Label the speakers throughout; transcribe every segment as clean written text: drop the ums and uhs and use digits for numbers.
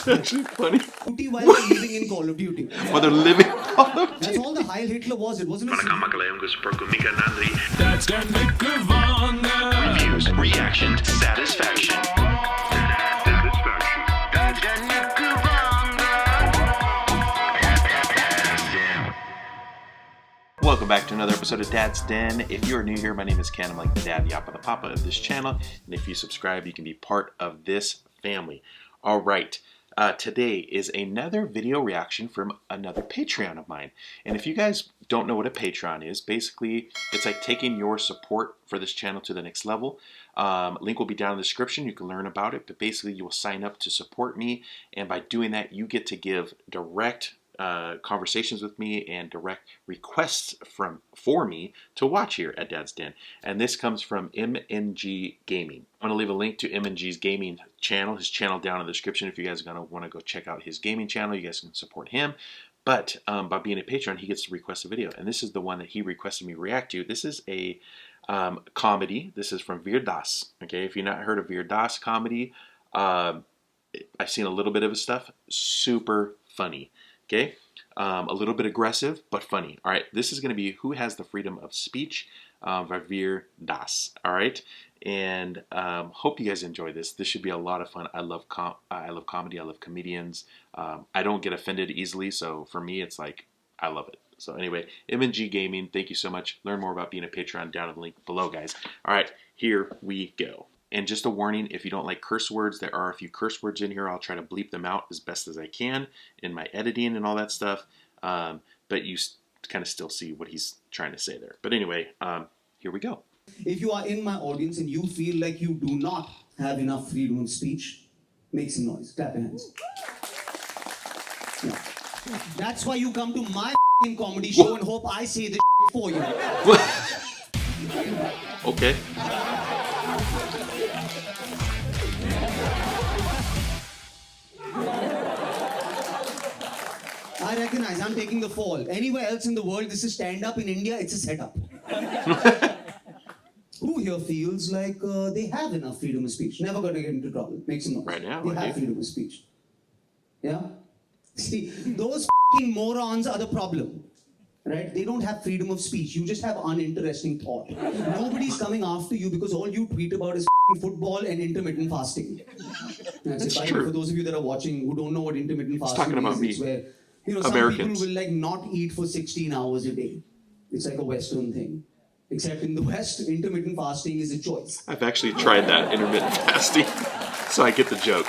Speaker 1: It's actually funny.
Speaker 2: Duty while they're living in Call of Duty.
Speaker 1: While they're living Call of Duty.
Speaker 2: That's all the Heil Hitler was. It wasn't a
Speaker 3: That's Reviews, reaction, satisfaction.
Speaker 1: Welcome back to another episode of Dad's Den. If you're new here, my name is Ken. I'm like the dad, Yappa the Papa of this channel. And if you subscribe, you can be part of this family. All right. Today is another video reaction from another Patreon of mine. And if you guys don't know what a Patreon is, basically it's like taking your support for this channel to the next level. Link will be down in the description. You can learn about it. But basically you will sign up to support me. And by doing that, you get to give direct conversations with me and direct requests for me to watch here at Dad's Den. And this comes from MNG Gaming. I'm going to leave a link to MNG's gaming channel, his channel down in the description. If you guys are going to want to go check out his gaming channel, you guys can support him. But by being a patron, he gets to request a video. And this is the one that he requested me react to. This is a comedy. This is from Veer Das. Okay, if you've not heard of Veer Das comedy, I've seen a little bit of his stuff. Super funny. Okay, a little bit aggressive, but funny. All right, this is going to be Who Has the Freedom of Speech by Veer Das. All right, and hope you guys enjoy this. This should be a lot of fun. I love comedy. I love comedians. I don't get offended easily, so for me, it's like I love it. So anyway, MNG Gaming, thank you so much. Learn more about being a Patreon down in the link below, guys. All right, here we go. And just a warning, if you don't like curse words, there are a few curse words in here. I'll try to bleep them out as best as I can in my editing and all that stuff. But you kind of still see what he's trying to say there. But anyway, here we go.
Speaker 2: If you are in my audience and you feel like you do not have enough freedom of speech, make some noise. Clap your hands. Yeah. That's why you come to my comedy show and hope I say this for you.
Speaker 1: Okay.
Speaker 2: I recognize I'm taking the fall. Anywhere else in the world, this is stand-up. In India, it's a setup. Who here feels like they have enough freedom of speech? Never going to get into trouble. Make some noise.
Speaker 1: Right now,
Speaker 2: they have freedom of speech. Yeah? See, those morons are the problem. Right? They don't have freedom of speech. You just have uninteresting thought. Nobody's coming after you because all you tweet about is football and intermittent fasting. That's
Speaker 1: true.
Speaker 2: For those of you that are watching who don't know what intermittent fasting is, it's where some
Speaker 1: Americans.
Speaker 2: people will like not eat for 16 hours a day. It's like a Western thing. Except in the West, intermittent fasting is a choice.
Speaker 1: I've actually tried that intermittent fasting, so I get the joke.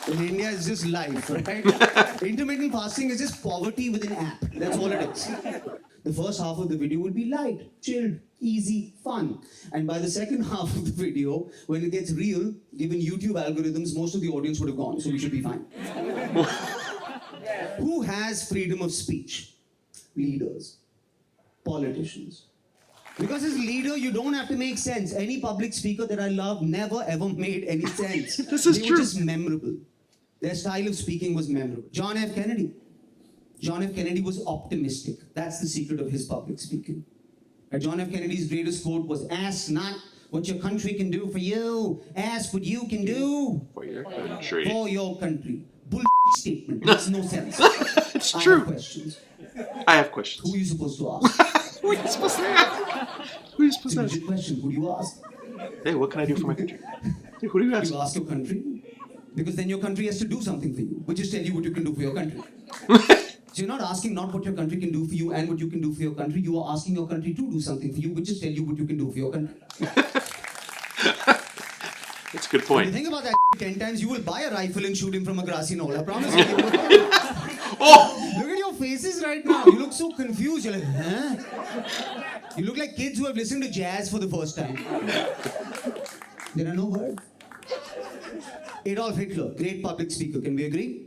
Speaker 2: In India, it's just life, right? Intermittent fasting is just poverty with an app. That's all it is. The first half of the video will be light, chilled, easy, fun. And by the second half of the video, when it gets real, given YouTube algorithms, most of the audience would have gone, so we should be fine. Who has freedom of speech? Leaders. Politicians. Because as a leader, you don't have to make sense. Any public speaker that I love never ever made any sense.
Speaker 1: This is
Speaker 2: true. They were just memorable. Their style of speaking was memorable. John F. Kennedy. John F. Kennedy was optimistic. That's the secret of his public speaking. John F. Kennedy's greatest quote was, "Ask not what your country can do for you. Ask what you can do
Speaker 1: for your country."
Speaker 2: For your country. Bullshit statement. Makes no sense.
Speaker 1: It's true.
Speaker 2: I have questions.
Speaker 1: I have questions.
Speaker 2: Who are you supposed to ask?
Speaker 1: Who are you supposed to ask? Who are you supposed to ask?
Speaker 2: It's a question. Who do you ask?
Speaker 1: Hey, what can I do for my country? Hey, who do you ask?
Speaker 2: You ask your country. Because then your country has to do something for you. But just tell you what you can do for your country. So you're not asking not what your country can do for you and what you can do for your country. You are asking your country to do something for you, but just tell you what you can do for your country.
Speaker 1: That's a good point.
Speaker 2: If you think about that 10 times, you will buy a rifle and shoot him from a grassy knoll. I promise you.
Speaker 1: Oh!
Speaker 2: Look at your faces right now. You look so confused. You're like, huh? You look like kids who have listened to jazz for the first time. There are no words. Adolf Hitler, great public speaker. Can we agree?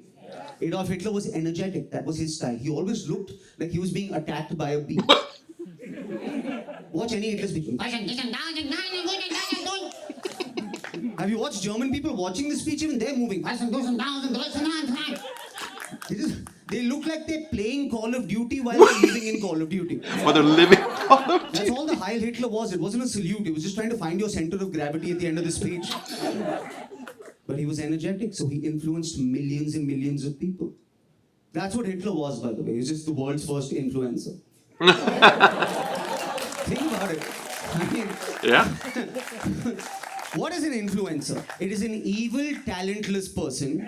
Speaker 2: Adolf Hitler was energetic. That was his style. He always looked like he was being attacked by a bee. Watch any Hitler speech. Have you watched German people watching the speech? Even they're moving. They look like they're playing Call of Duty while they're living in Call of Duty.
Speaker 1: While they're living Call of Duty.
Speaker 2: That's all the Heil Hitler was. It wasn't a salute. It was just trying to find your center of gravity at the end of the speech. But he was energetic, so he influenced millions and millions of people. That's what Hitler was, by the way. He was just the world's first influencer. Think about it. I mean,
Speaker 1: Yeah.
Speaker 2: what is an influencer? It is an evil, talentless person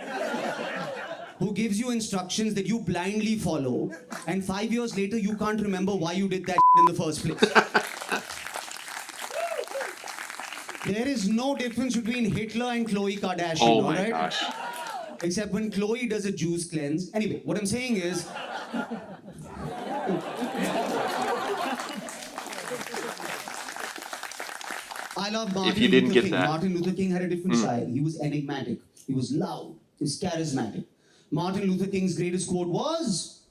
Speaker 2: who gives you instructions that you blindly follow, and 5 years later you can't remember why you did that in the first place. There is no difference between Hitler and Khloe Kardashian,
Speaker 1: Oh my
Speaker 2: alright?
Speaker 1: gosh.
Speaker 2: Except when Khloe does a juice cleanse. Anyway, what I'm saying is, I love Martin
Speaker 1: If you didn't
Speaker 2: Luther
Speaker 1: get
Speaker 2: King.
Speaker 1: that.
Speaker 2: Martin Luther King had a different style. He was enigmatic. He was loud. He was charismatic. Martin Luther King's greatest quote was,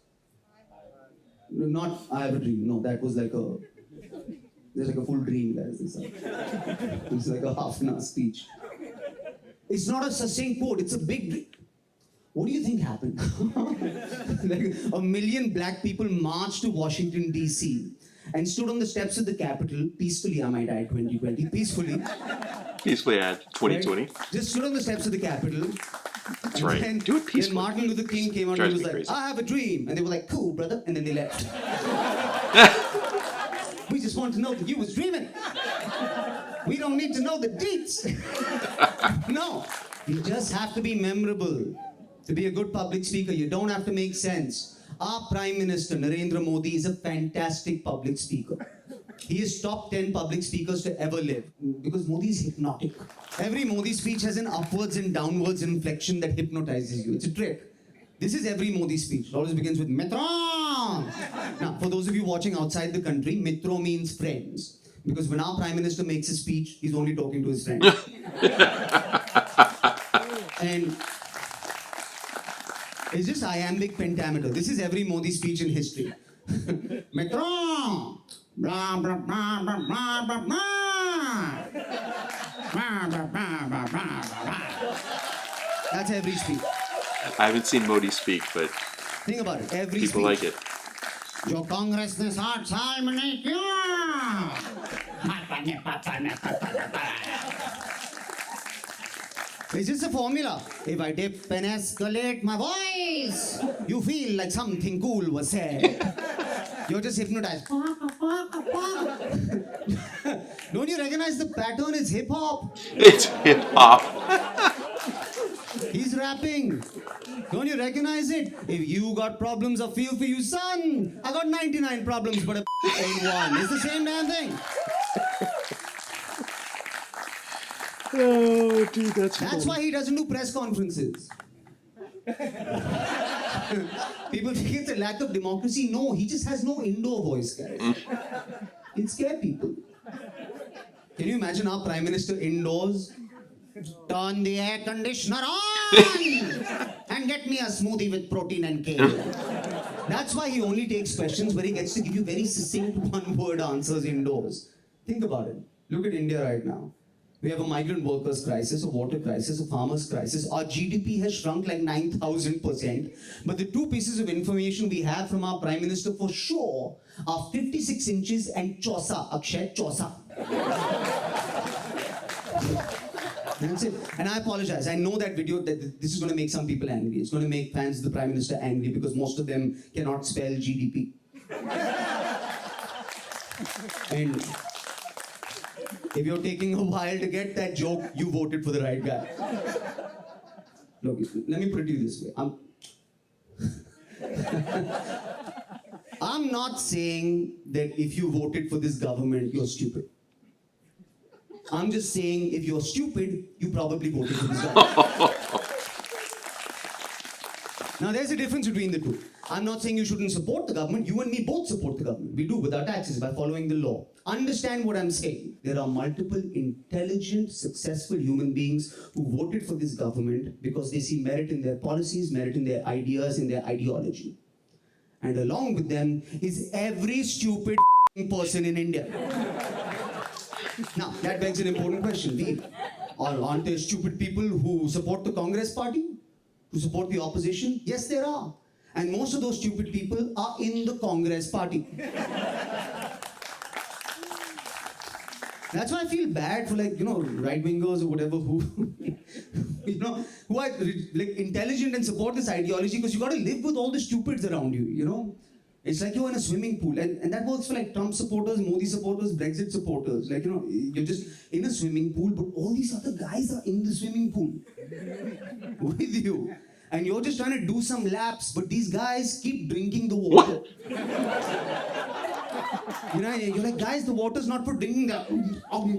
Speaker 2: not "I have a dream." No, that was like a, there's like a full dream, guys. It's like a half-an-hour speech. It's not a succinct quote. It's a big dream. What do you think happened? Like 1 million black people marched to Washington, D.C. and stood on the steps of the Capitol, peacefully, I might add, 2020, peacefully.
Speaker 1: Peacefully at 2020.
Speaker 2: Right? Just stood on the steps of the Capitol.
Speaker 1: That's right.
Speaker 2: Then,
Speaker 1: Do it
Speaker 2: then
Speaker 1: peacefully.
Speaker 2: Martin Luther King came out and
Speaker 1: Drives
Speaker 2: he was
Speaker 1: me
Speaker 2: like,
Speaker 1: crazy.
Speaker 2: I have a dream. And they were like, cool, brother. And then they left. We just want to know that you was dreaming. We don't need to know the deets. No. You just have to be memorable. To be a good public speaker, you don't have to make sense. Our Prime Minister, Narendra Modi, is a fantastic public speaker. He is top 10 public speakers to ever live because Modi is hypnotic. Every Modi speech has an upwards and downwards inflection that hypnotizes you. It's a trick. This is every Modi speech. It always begins with Mitro. Now, for those of you watching outside the country, Mitro means friends. Because when our Prime Minister makes a speech, he's only talking to his friends. And it's just iambic pentameter. This is every Modi speech in history. Metro! Blah, blah, blah, blah, blah, blah, blah. Blah, blah, blah, blah, blah, blah. That's every speech.
Speaker 1: I haven't seen Modi speak, but
Speaker 2: Think about it. Every
Speaker 1: people
Speaker 2: speech.
Speaker 1: like it.
Speaker 2: जो कांग्रेस ने 60 साल में नहीं किया It's just a formula. If I dip and escalate my voice, you feel like something cool was said. You're just hypnotized. Don't you recognize the pattern? It's hip hop.
Speaker 1: It's hip hop.
Speaker 2: He's rapping. Don't you recognize it? If you got problems, I feel for you, son. I got 99 problems, but ain't one. It's the same damn thing.
Speaker 1: Oh, dude,
Speaker 2: That's why he doesn't do press conferences. People think it's a lack of democracy. No, he just has no indoor voice, guys. He'll scare people. Can you imagine our Prime Minister indoors? Turn the air conditioner on and get me a smoothie with protein and kale. That's why he only takes questions where he gets to give you very succinct one-word answers indoors. Think about it. Look at India right now. We have a migrant workers crisis, a water crisis, a farmers crisis. Our GDP has shrunk like 9,000%. But the two pieces of information we have from our Prime Minister for sure are 56 inches and chosa, Akshay, chosa. That's it. And I apologize. I know that video, that this is going to make some people angry. It's going to make fans of the Prime Minister angry because most of them cannot spell GDP. And if you're taking a while to get that joke, you voted for the right guy. Look, let me put it to you this way. I'm not saying that if you voted for this government, you're stupid. I'm just saying if you're stupid, you probably voted for this government. Now, there's a difference between the two. I'm not saying you shouldn't support the government. You and me both support the government. We do with our taxes by following the law. Understand what I'm saying. There are multiple intelligent, successful human beings who voted for this government because they see merit in their policies, merit in their ideas, in their ideology. And along with them is every stupid person in India. Now, that begs an important question. Aren't there stupid people who support the Congress party? Who support the opposition? Yes, there are. And most of those stupid people are in the Congress party. That's why I feel bad for right-wingers or whatever who, who are like intelligent and support this ideology, because you got to live with all the stupids around you. It's like you're in a swimming pool, and that works for like Trump supporters, Modi supporters, Brexit supporters. You're just in a swimming pool, but all these other guys are in the swimming pool with you. And you're just trying to do some laps, but these guys keep drinking the water. You're like, guys, the water's not for drinking. Drain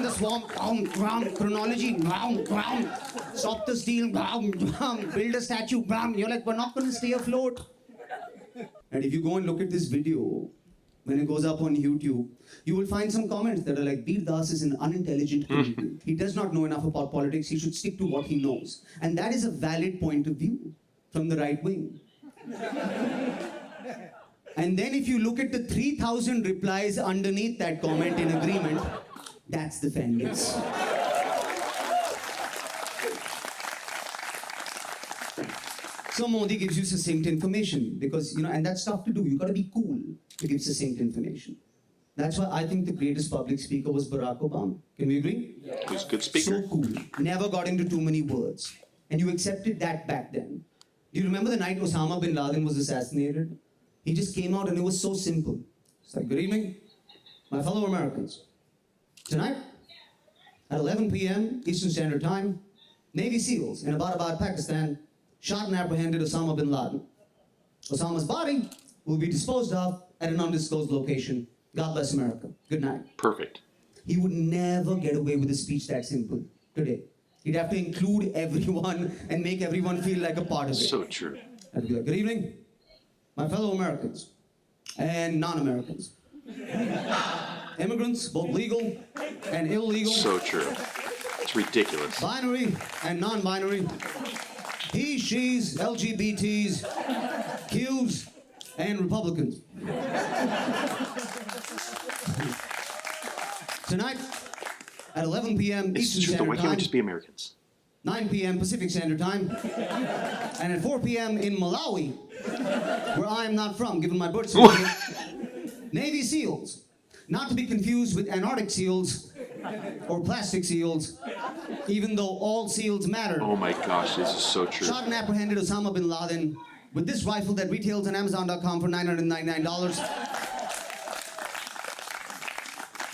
Speaker 2: the swamp, chronology, stop the steal, build a statue. You're like, we're not going to stay afloat. And if you go and look at this video, when it goes up on YouTube, you will find some comments that are like, Veer Das is an unintelligent comedian. He does not know enough about politics. He should stick to what he knows. And that is a valid point of view from the right wing. And then if you look at the 3,000 replies underneath that comment in agreement, that's the fan base. So Modi gives you succinct information because, and that's tough to do. You got to be cool to give succinct information. That's why I think the greatest public speaker was Barack Obama. Can we agree?
Speaker 1: He was a good speaker.
Speaker 2: So cool. Never got into too many words. And you accepted that back then. Do you remember the night Osama bin Laden was assassinated? He just came out and it was so simple. It's like, good evening, my fellow Americans. Tonight, at 11 p.m. Eastern Standard Time, Navy SEALs in Abbottabad, Pakistan, shot and apprehended Osama bin Laden. Osama's body will be disposed of at an undisclosed location. God bless America. Good night.
Speaker 1: Perfect.
Speaker 2: He would never get away with a speech that simple today. He'd have to include everyone and make everyone feel like a part of it.
Speaker 1: So true.
Speaker 2: I'd be like, good evening, my fellow Americans and non-Americans. Immigrants, both legal and illegal.
Speaker 1: So true. It's ridiculous.
Speaker 2: Binary and non-binary. He, she's, LGBTs, Qs, and Republicans. Tonight, at 11 p.m. Eastern Standard
Speaker 1: Why can't we
Speaker 2: Time,
Speaker 1: just be Americans?
Speaker 2: 9 p.m. Pacific Standard Time, and at 4 p.m. in Malawi, where I am not from, given my birth certificate, Navy SEALs, not to be confused with Antarctic SEALs or plastic SEALs, even though all SEALs matter.
Speaker 1: Oh my gosh, this is so true.
Speaker 2: Shot and apprehended Osama bin Laden with this rifle that retails on Amazon.com for $999.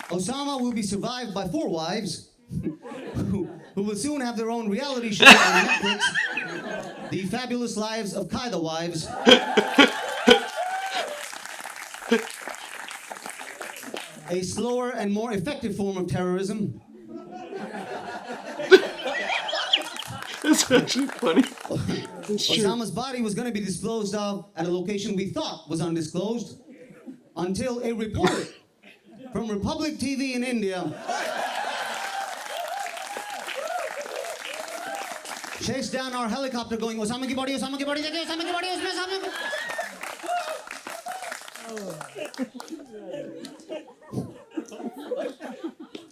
Speaker 2: Osama will be survived by 4 wives who will soon have their own reality show on Netflix, The Fabulous Lives of Qaeda Wives. A slower and more effective form of terrorism.
Speaker 1: That's actually funny.
Speaker 2: Osama's body was going to be disposed of at a location we thought was undisclosed until a report from Republic TV in India chased down our helicopter going, Osama ki body, dekhiye, Osama ki body, usme Osama ki...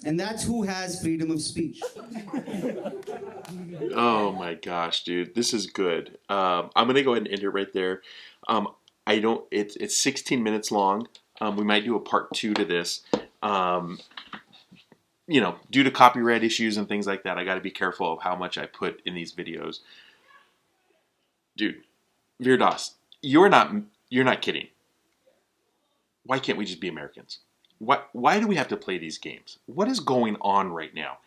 Speaker 2: And that's who has freedom of speech.
Speaker 1: Oh my gosh, dude, this is good. I'm gonna go ahead and end it right there. It's 16 minutes long. We might do a part 2 to this. Due to copyright issues and things like that, I got to be careful of how much I put in these videos. Dude, Veer Das, you're not kidding. Why can't we just be Americans? Why do we have to play these games? What is going on right now?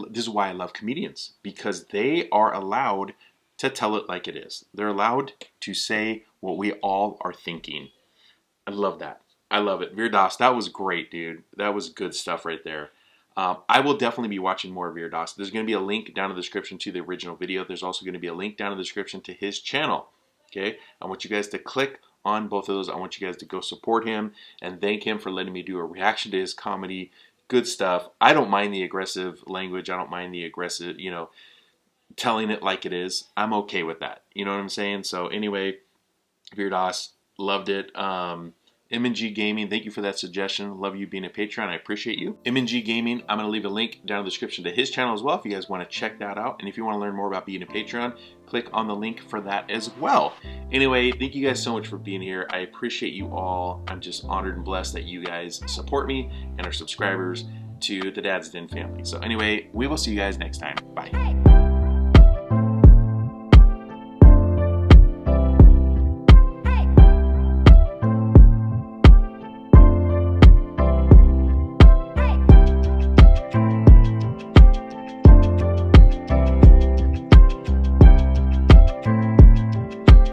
Speaker 1: This is why I love comedians, because they are allowed to tell it like it is. They're allowed to say what we all are thinking. I love that. I love it. Veer Das, that was great, dude. That was good stuff right there. I will definitely be watching more of Veer Das. There's going to be a link down in the description to the original video. There's also going to be a link down in the description to his channel. Okay? I want you guys to click on both of those. I want you guys to go support him and thank him for letting me do a reaction to his comedy. Good stuff. I don't mind the aggressive language. I don't mind the aggressive, telling it like it is. I'm okay with that. You know what I'm saying? So anyway, Veer Das, loved it. M&G Gaming, thank you for that suggestion. Love you being a Patreon. I appreciate you. M&G Gaming, I'm going to leave a link down in the description to his channel as well if you guys want to check that out. And if you want to learn more about being a Patreon, click on the link for that as well. Anyway, thank you guys so much for being here. I appreciate you all. I'm just honored and blessed that you guys support me and are subscribers to the Dad's Den family. So anyway, we will see you guys next time. Bye.